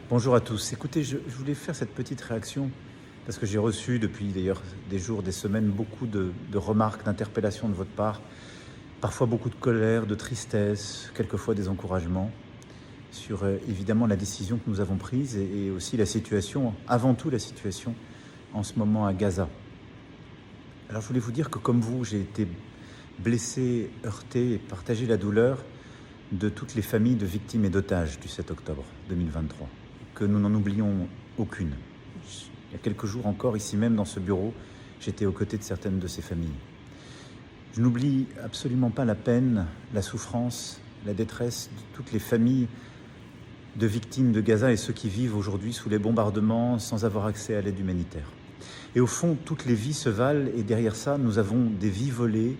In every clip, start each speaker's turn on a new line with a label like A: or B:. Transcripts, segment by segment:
A: Bonjour à tous. Écoutez, je voulais faire cette petite réaction parce que j'ai reçu depuis d'ailleurs des jours, des semaines, beaucoup de remarques, d'interpellations de votre part, parfois beaucoup de colère, de tristesse, quelquefois des encouragements sur évidemment la décision que nous avons prise et aussi la situation, avant tout la situation en ce moment à Gaza. Alors je voulais vous dire que comme vous, j'ai été blessé, heurté et partagé la douleur de toutes les familles de victimes et d'otages du 7 octobre 2023. Que nous n'en oublions aucune. Il y a quelques jours encore, ici même dans ce bureau, j'étais aux côtés de certaines de ces familles. Je n'oublie absolument pas la peine, la souffrance, la détresse de toutes les familles de victimes de Gaza et ceux qui vivent aujourd'hui sous les bombardements sans avoir accès à l'aide humanitaire. Et au fond, toutes les vies se valent et derrière ça, nous avons des vies volées,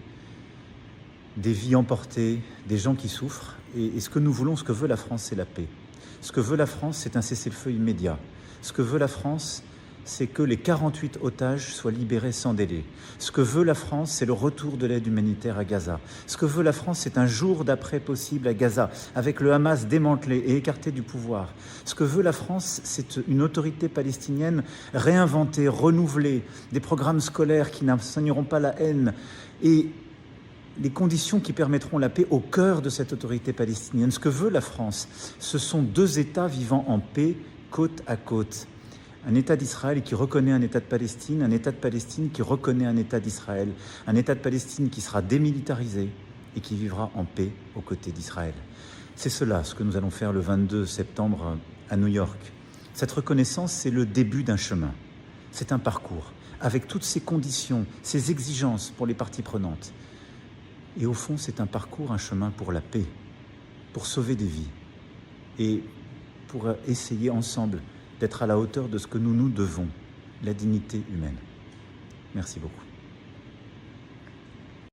A: des vies emportées, des gens qui souffrent. Et ce que nous voulons, ce que veut la France, c'est la paix. Ce que veut la France, c'est un cessez-le-feu immédiat. Ce que veut la France, c'est que les 48 otages soient libérés sans délai. Ce que veut la France, c'est le retour de l'aide humanitaire à Gaza. Ce que veut la France, c'est un jour d'après possible à Gaza, avec le Hamas démantelé et écarté du pouvoir. Ce que veut la France, c'est une autorité palestinienne réinventée, renouvelée, des programmes scolaires qui n'enseigneront pas la haine et les conditions qui permettront la paix au cœur de cette autorité palestinienne. Ce que veut la France, ce sont deux États vivant en paix, côte à côte. Un État d'Israël qui reconnaît un État de Palestine, un État de Palestine qui reconnaît un État d'Israël, un État de Palestine qui sera démilitarisé et qui vivra en paix aux côtés d'Israël. C'est cela ce que nous allons faire le 22 septembre à New York. Cette reconnaissance, c'est le début d'un chemin. C'est un parcours, avec toutes ces conditions, ces exigences pour les parties prenantes. Et au fond, c'est un parcours, un chemin pour la paix, pour sauver des vies et pour essayer ensemble d'être à la hauteur de ce que nous nous devons, la dignité humaine. Merci beaucoup.